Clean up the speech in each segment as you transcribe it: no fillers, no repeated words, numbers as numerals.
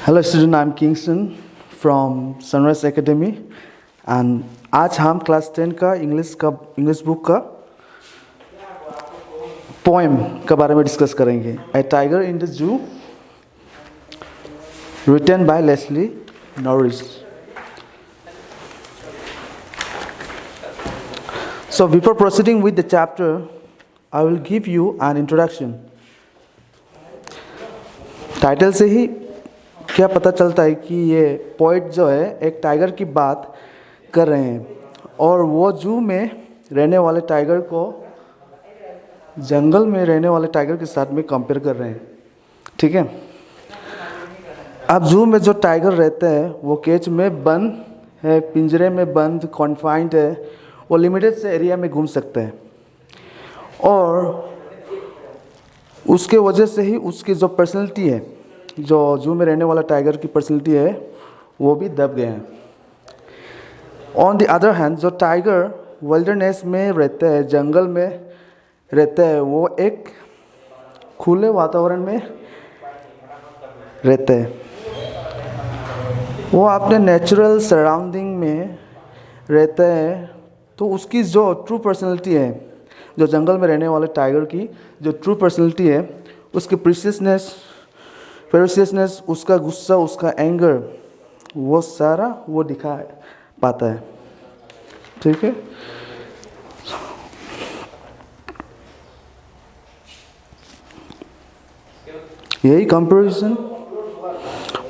Hello student, I'm Kingston from Sunrise Academy and आज हम class 10 का इंग्लिश बुक का पोएम के बारे में डिस्कस करेंगे. A tiger in the zoo, written by Leslie Norris. So before proceeding with the chapter, I will give you an introduction. Title से ही क्या पता चलता है कि ये पोइट जो है एक टाइगर की बात कर रहे हैं और वो जू में रहने वाले टाइगर को जंगल में रहने वाले टाइगर के साथ में कंपेयर कर रहे हैं. ठीक है. अब जू में जो टाइगर रहता है वो केज में बंद है, पिंजरे में बंद, कॉन्फाइंड है. वो लिमिटेड से एरिया में घूम सकता है और उसके वजह से ही उसकी जो पर्सनैलिटी है, जो जू में रहने वाला टाइगर की पर्सनैलिटी है, वो भी दब गए हैं. ऑन द अदर हैंड जो टाइगर विल्डरनेस में रहता है, जंगल में रहता है, वो एक खुले वातावरण में रहता है. वो अपने नेचुरल सराउंडिंग में रहता है. तो उसकी जो ट्रू पर्सनैलिटी है, जो जंगल में रहने वाले टाइगर की जो ट्रू पर्सनैलिटी है, उसकी फेरोसियसनेस, उसका गुस्सा, उसका एंगर, वो सारा वो दिखा पाता है. ठीक है. यही कंपैरिजन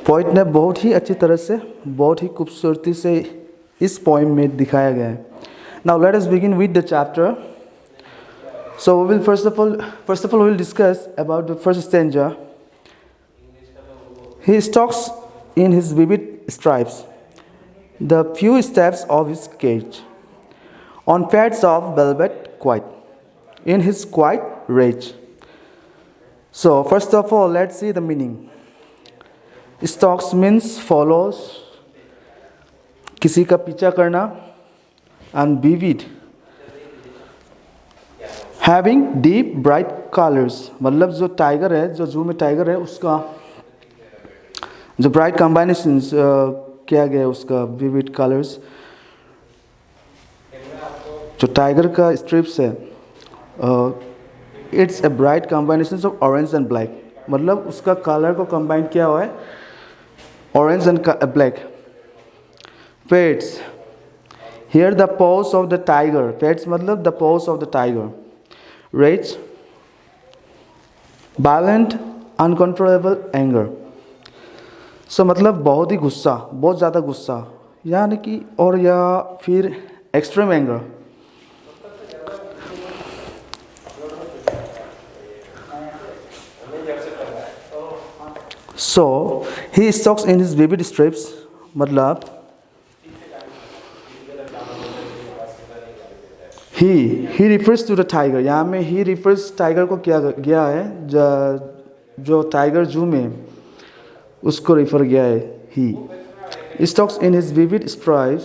पोइट ने बहुत ही अच्छी तरह से, बहुत ही खूबसूरती से इस पोएम में दिखाया गया है. Now let us begin with the chapter. So we will first of all we will discuss about the first stanza. He stalks in his vivid stripes, the few steps of his cage, on pads of velvet quiet, in his quiet rage. So first of all, let's see the meaning. Stalks means follows, किसी का पीछा करना, and vivid, having deep bright colours. मतलब जो tiger है, जो zoo में tiger है, उसका जो ब्राइट कॉम्बिनेशंस किया गया है, उसका विविड कलर्स. जो टाइगर का स्ट्रिप्स है, it's a bright combination of orange and black. मतलब उसका कलर को कंबाइन किया हुआ है orange and black. Fades, here the pose of the tiger. Fades मतलब the pose of the tiger. Rage, violent, uncontrollable anger. So मतलब बहुत ही गुस्सा, बहुत ज़्यादा गुस्सा, यानी कि, और या फिर extreme anger. So he stalks in his vivid stripes. मतलब he refers to the tiger. यहाँ में he refers टाइगर को किया गया है, जो टाइगर जू में उसको रिफर किया है. he stalks in his vivid stripes.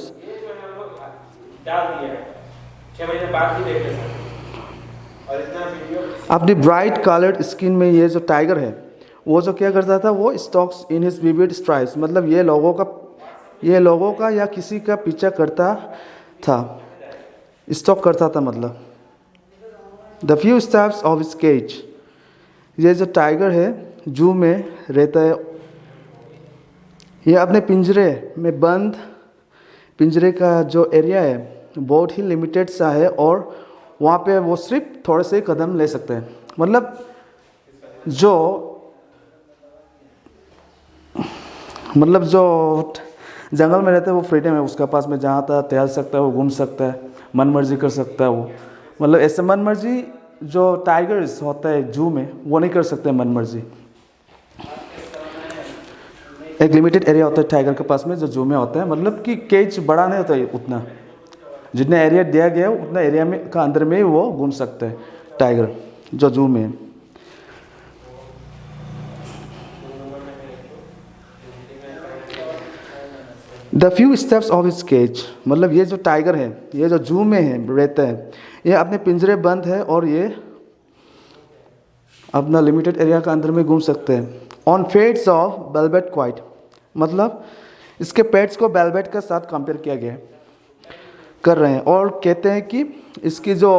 अपनी ब्राइट कलर्ड स्किन में ये जो टाइगर है, वो जो क्या करता था, वो stocks in his vivid stripes. मतलब ये लोगों का या किसी का पीछा करता था, स्टॉक करता था. मतलब the few steps of his cage. ये जो टाइगर है जू में रहता है, ये अपने पिंजरे में बंद, पिंजरे का जो एरिया है बहुत ही लिमिटेड सा है और वहाँ पे वो सिर्फ थोड़े से कदम ले सकते हैं. मतलब जो जंगल में रहता है वो फ्रीडम है उसका पास में, जहाँ तक टहल सकता है, वो घूम सकता है, मन मर्जी कर सकता है वो. मतलब ऐसे मन मर्जी जो टाइगर्स होता है जू में, वो नहीं कर सकते मन मर्जी. एक लिमिटेड एरिया होता है टाइगर के पास में जो जू में होता है. मतलब कि केज बड़ा नहीं होता है उतना, जितना एरिया दिया गया है उतना एरिया में का अंदर में ही वो घूम सकता है टाइगर जो जू में है. The few steps of his cage. मतलब ये जो टाइगर है, ये जो जू में है रहता है, ये अपने पिंजरे बंद है और ये अपना लिमिटेड एरिया का अंदर में घूम सकते हैं। On pads of velvet quiet, मतलब इसके पेट्स को वेलवेट के साथ कंपेयर किया गया है, कर रहे हैं और कहते हैं कि इसकी जो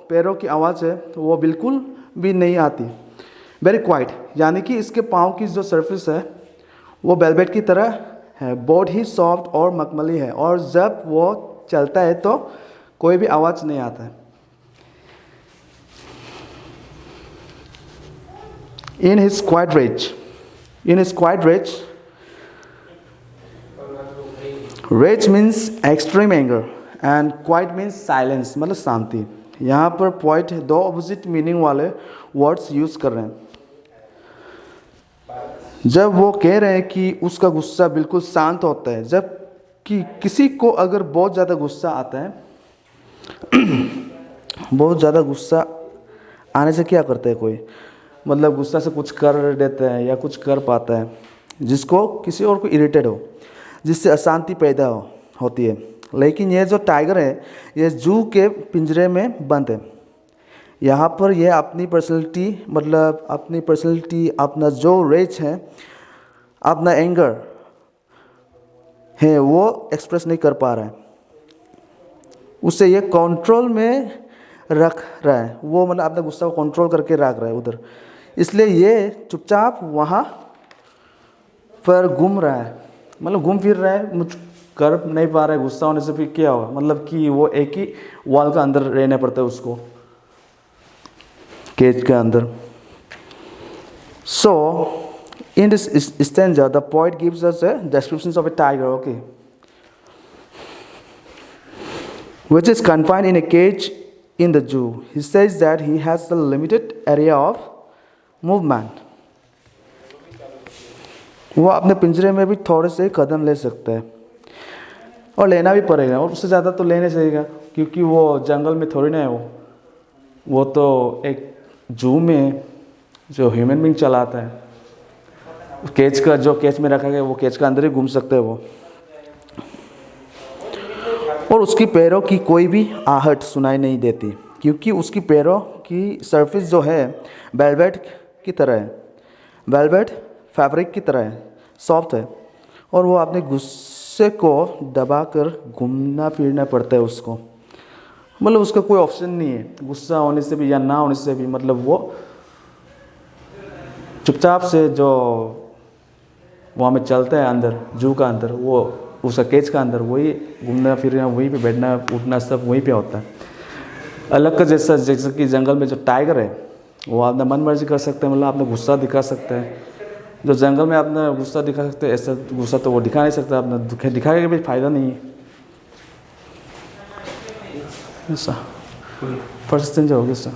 पैरों की आवाज़ है वो बिल्कुल भी नहीं आती, वेरी क्वाइट, यानी कि इसके पाँव की जो सरफेस है वो वेलवेट की तरह है, बहुत ही सॉफ्ट और मखमली है और जब वो चलता है तो कोई भी आवाज़ नहीं आता है। In his quiet rage, rage means extreme anger and quiet means silence, मतलब शांति। यहाँ पर पोइट दो ऑपोजिट मीनिंग वाले वर्ड्स यूज़ कर रहे हैं। जब वो कह रहे हैं कि उसका गुस्सा बिल्कुल शांत होता है, जब कि किसी को अगर बहुत ज़्यादा गुस्सा आता है बहुत ज़्यादा गुस्सा आने से क्या करता है कोई, मतलब गुस्सा से कुछ कर देता है या कुछ कर पाता है जिसको किसी और को इरिटेट हो, जिससे अशांति पैदा होती है। लेकिन ये जो टाइगर है ये जू के पिंजरे में बंद है। यहाँ पर यह अपनी पर्सनैलिटी, मतलब अपनी पर्सनैलिटी, अपना जो रेज है, अपना एंगर है वो एक्सप्रेस नहीं कर पा रहा है, उसे ये कंट्रोल में रख रहा है, वो मतलब अपने गुस्सा को कंट्रोल करके रख रहा है उधर, इसलिए ये चुपचाप वहाँ पर घूम रहा है, मतलब घूम फिर रहा है, मुझ कर नहीं पा रहा है। गुस्सा होने से फिर क्या होगा, मतलब कि वो एक ही वॉल का अंदर रहना पड़ता है उसको, केज के अंदर। So in this stanza the poet gives us a description of a tiger, okay, which is confined in a cage in the zoo. He says that he has a limited area of movement. वो अपने पिंजरे में भी थोड़े से कदम ले सकता है और लेना भी पड़ेगा, और उससे ज़्यादा तो लेने चाहिएगा क्योंकि वो जंगल में थोड़ी ना है, वो तो एक जू में जो ह्यूमन बीइंग चलाता है, केज का जो केज में रखा गया वो केज का अंदर ही घूम सकता है वो, और उसकी पैरों की कोई भी आहट सुनाई नहीं देती क्योंकि उसकी पैरों की सरफेस जो है वेलवेट की तरह है, वेलवेट फैब्रिक की तरह है, सॉफ्ट है, और वो अपने गुस्से को दबाकर घूमना फिरना पड़ता है उसको, मतलब उसका कोई ऑप्शन नहीं है गुस्सा होने से भी या ना होने से भी, मतलब वो चुपचाप से जो वहाँ में चलता है अंदर जू का अंदर, वो उसका केज का अंदर वही घूमना फिरना, वहीं पे बैठना उठना सब वहीं पे होता है। अलग का जैसे कि जंगल में जो टाइगर है वो अपना मन मर्जी कर सकते हैं, मतलब अपना गुस्सा दिखा सकता है, जो जंगल में अपना गुस्सा दिखा सकते हैं ऐसा गुस्सा तो वो दिखा नहीं सकता, अपना दिखाने का भी फायदा नहीं है। ऐसा फर्स्ट दिन जो हो गया सर।